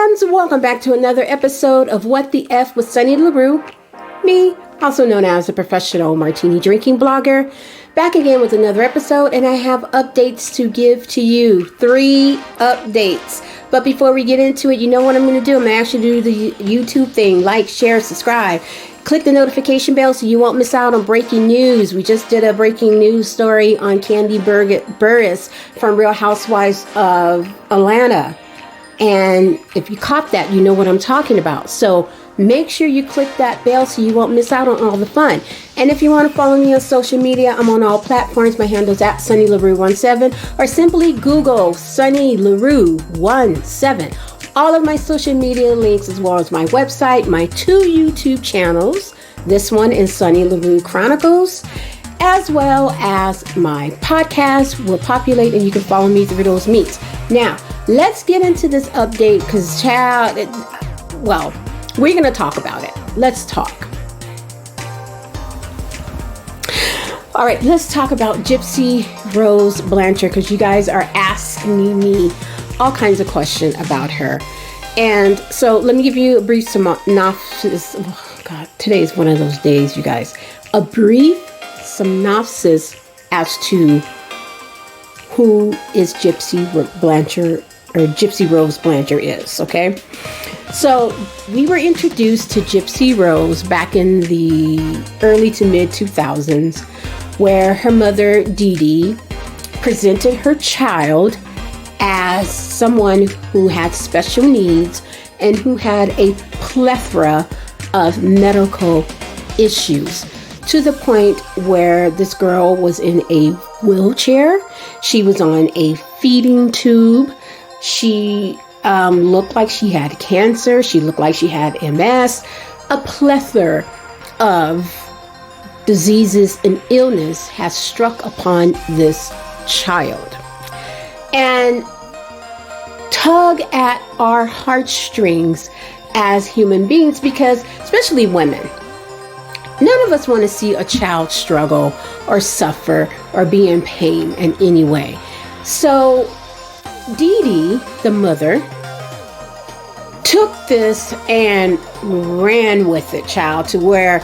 fans, welcome back to another episode of What the F with Sunny LaRue. Me, also known as a professional martini drinking blogger, back again with another episode, and I have updates to give to you. 3 updates. But before we get into it, you know what I'm going to do? I'm going to actually do the YouTube thing. Like, share, subscribe. Click the notification bell so you won't miss out on breaking news. We just did a breaking news story on Candy Burris from Real Housewives of Atlanta. And if you caught that, you know what I'm talking about. So make sure you click that bell so you won't miss out on all the fun. And if you want to follow me on social media, I'm on all platforms. My handle's at Sunny LaRue17 or simply Google Sunny LaRue17. All of my social media links, as well as my website, my 2 YouTube channels. This one is Sunny LaRue Chronicles, as well as my podcast will populate, and you can follow me through those meets. Now, let's get into this update because, we're going to talk about it. Let's talk. All right, let's talk about Gypsy Rose Blanchard because you guys are asking me all kinds of questions about her. And so let me give you a brief synopsis. Oh God, today is one of those days, you guys. A brief synopsis as to who is Gypsy Blanchard or Gypsy Rose Blanchard is, okay? So we were introduced to Gypsy Rose back in the early to mid 2000s, where her mother, Dee Dee, presented her child as someone who had special needs and who had a plethora of medical issues, to the point where this girl was in a wheelchair. She was on a feeding tube. She looked like she had cancer. She looked like she had MS. A plethora of diseases and illness has struck upon this child and tug at our heartstrings as human beings, because especially women, none of us want to see a child struggle or suffer or be in pain in any way. So Dee Dee, the mother, took this and ran with it, child, to where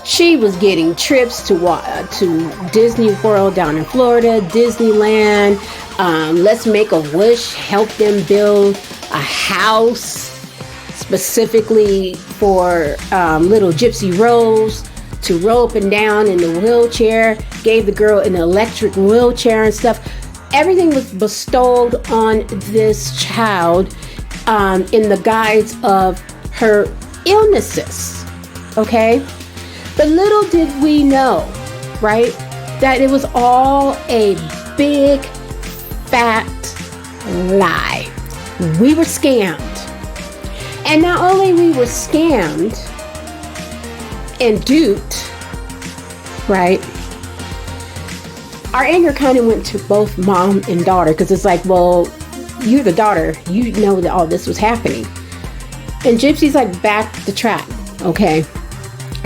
she was getting trips to Disney World down in Florida, Disneyland. Let's Make a Wish, help them build a house specifically for little Gypsy Rose to roll up and down in the wheelchair. Gave the girl an electric wheelchair and stuff. Everything was bestowed on this child in the guise of her illnesses, okay? But little did we know, right, that it was all a big, fat lie. We were scammed. And not only we were scammed and duped, right, our anger kind of went to both mom and daughter, because it's like, well, you're the daughter. You know that all this was happening. And Gypsy's like, back the track, okay?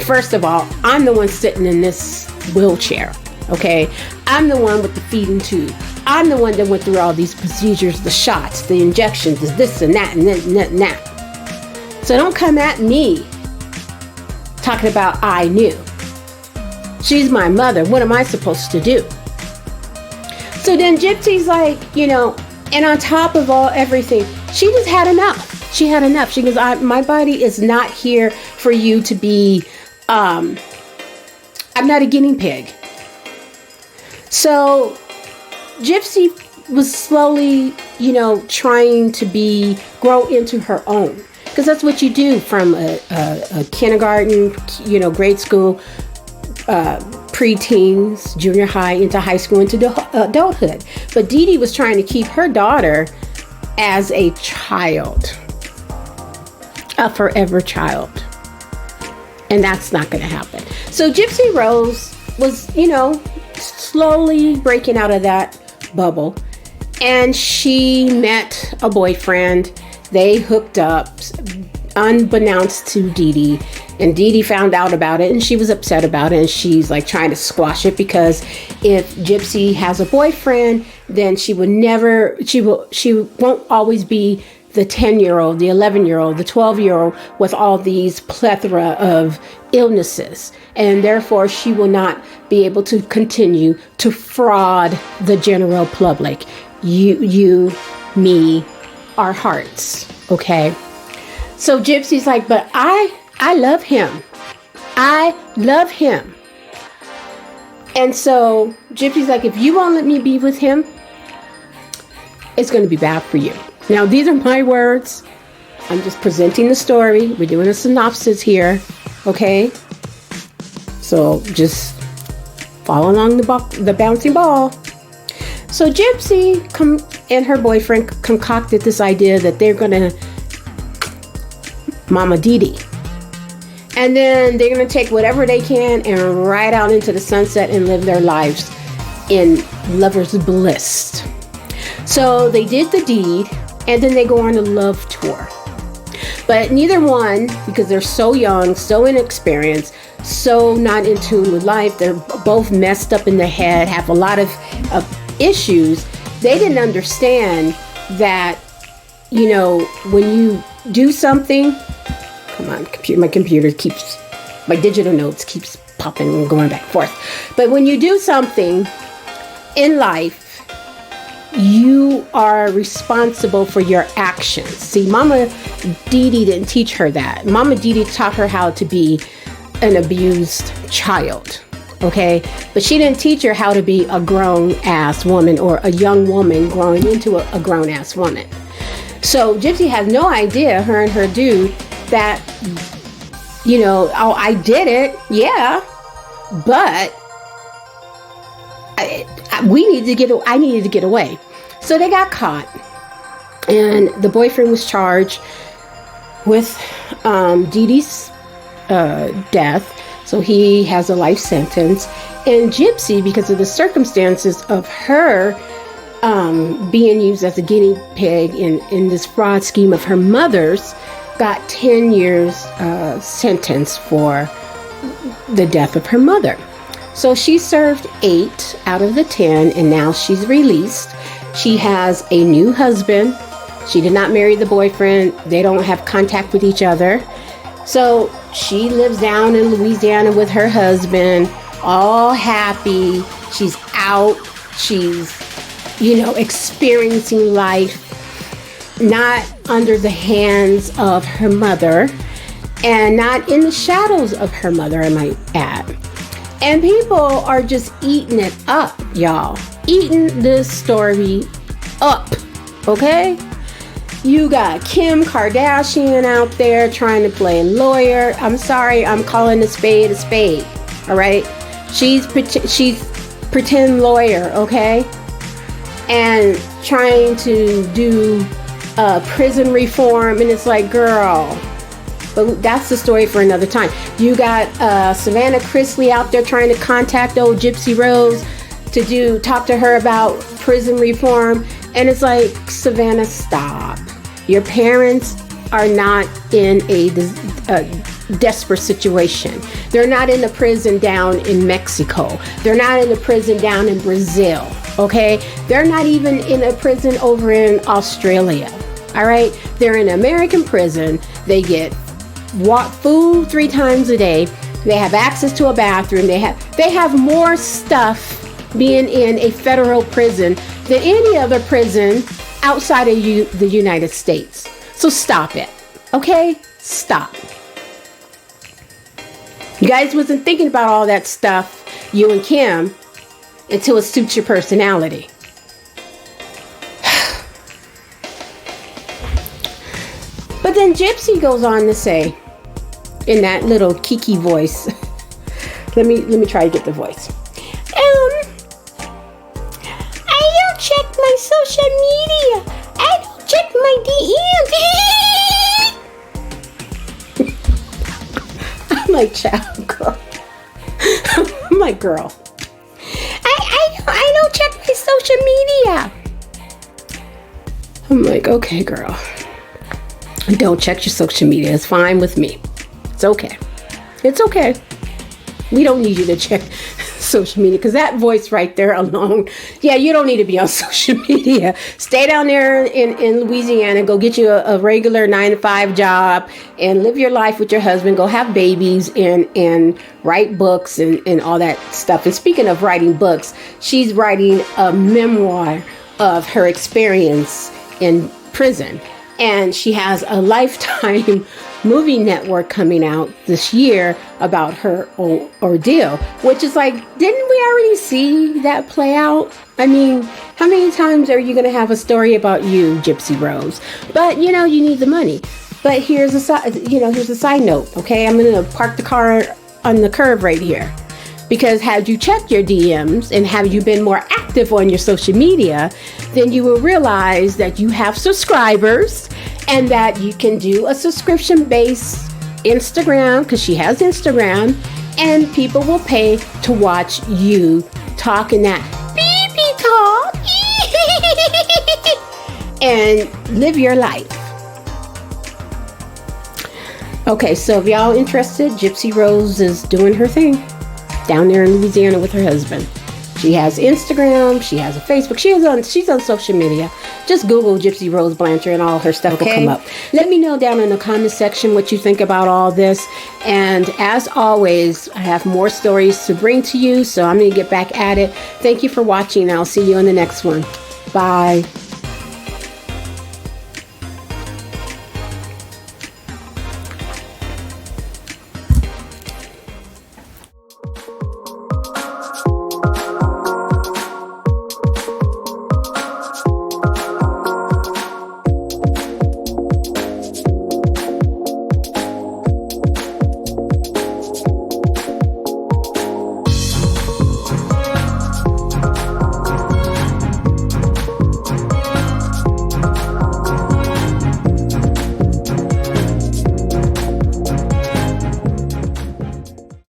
First of all, I'm the one sitting in this wheelchair, okay? I'm the one with the feeding tube. I'm the one that went through all these procedures, the shots, the injections, this and that and that. So don't come at me talking about I knew. She's my mother. What am I supposed to do? So then Gypsy's like, and on top of everything, she just had enough. She had enough. She goes, my body is not here for you to be, I'm not a guinea pig. So Gypsy was slowly, trying to grow into her own. Because that's what you do from a kindergarten, grade school, preteens, junior high, into high school, into adulthood. But Dee Dee was trying to keep her daughter as a child, a forever child. And that's not going to happen. So Gypsy Rose was, slowly breaking out of that bubble. And she met a boyfriend. They hooked up unbeknownst to Dee Dee. And Dee Dee found out about it, and she was upset about it, and she's like trying to squash it, because if Gypsy has a boyfriend, then she won't always be the 10-year-old, the 11-year-old, the 12-year-old with all these plethora of illnesses. And therefore, she will not be able to continue to fraud the general public. You, me, our hearts. Okay. So Gypsy's like, but I love him. I love him. And so Gypsy's like, if you won't let me be with him, it's going to be bad for you. Now, these are my words. I'm just presenting the story. We're doing a synopsis here. Okay? So just follow along the bouncing ball. So Gypsy and her boyfriend concocted this idea that they're going to Mama Dee Dee. And then they're going to take whatever they can and ride out into the sunset and live their lives in lover's bliss. So they did the deed, and then they go on a love tour. But neither one, because they're so young, so inexperienced, so not in tune with life, they're both messed up in the head, have a lot of issues. They didn't understand that, you know, when you do something, come on, my digital notes keeps popping and going back and forth. But when you do something in life, you are responsible for your actions. See, Mama Dee Dee didn't teach her that. Mama Dee Dee taught her how to be an abused child. Okay? But she didn't teach her how to be a grown-ass woman or a young woman growing into a grown-ass woman. So Gypsy has no idea, her and her dude, that, you know, oh, I did it. Yeah. But I needed to get away. So they got caught. And the boyfriend was charged with Dee Dee's death. So he has a life sentence. And Gypsy, because of the circumstances of her being used as a guinea pig in this fraud scheme of her mother's, got 10 years sentence for the death of her mother. So she served 8 out of the 10, and now she's released. She has a new husband. She did not marry the boyfriend. They don't have contact with each other. So she lives down in Louisiana with her husband, all happy. She's out. She's, you know, experiencing life, not under the hands of her mother, and not in the shadows of her mother, I might add. And people are just eating it up, y'all. Eating this story up, okay? You got Kim Kardashian out there trying to play lawyer. I'm sorry, I'm calling a spade, all right? She's pretend lawyer, okay? And trying to do prison reform, and it's like, girl. But that's the story for another time. You got Savannah Chrisley out there trying to contact old Gypsy Rose to talk to her about prison reform. And it's like, Savannah, stop. Your parents are not in a desperate situation. They're not in a prison down in Mexico. They're not in a prison down in Brazil. Okay? They're not even in a prison over in Australia. All right? They're in an American prison. They get food 3 times a day. They have access to a bathroom. They have more stuff being in a federal prison than any other prison outside of the United States. So stop it. Okay? Stop. You guys wasn't thinking about all that stuff, you and Kim, until it suits your personality. But then Gypsy goes on to say, in that little kiki voice, let me try to get the voice. I don't check my social media. I don't check my DMs. I'm like, child, girl. I'm like, girl. I don't check my social media. I'm like, okay, girl. Don't check your social media. It's fine with me. It's okay. It's okay. We don't need you to check social media, because that voice right there alone, yeah, you don't need to be on social media. Stay down there in Louisiana, go get you a regular 9-to-5 job and live your life with your husband, go have babies and write books and all that stuff. And speaking of writing books, she's writing a memoir of her experience in prison. And she has a Lifetime movie network coming out this year about her ordeal, which is like, didn't we already see that play out? I mean, how many times are you going to have a story about you, Gypsy Rose? But, you need the money. But here's a side note, okay? I'm going to park the car on the curb right here. Because had you checked your DMs and have you been more active on your social media, then you will realize that you have subscribers and that you can do a subscription-based Instagram, because she has Instagram, and people will pay to watch you talk in that beepy talk and live your life. Okay, so if y'all interested, Gypsy Rose is doing her thing down there in Louisiana with her husband. She has Instagram, she has a Facebook, she's on social media. Just Google Gypsy Rose Blanchard and all her stuff will come up. Let me know down in the comment section what you think about all this. And as always, I have more stories to bring to you, so I'm going to get back at it. Thank you for watching. I'll see you in the next one. Bye.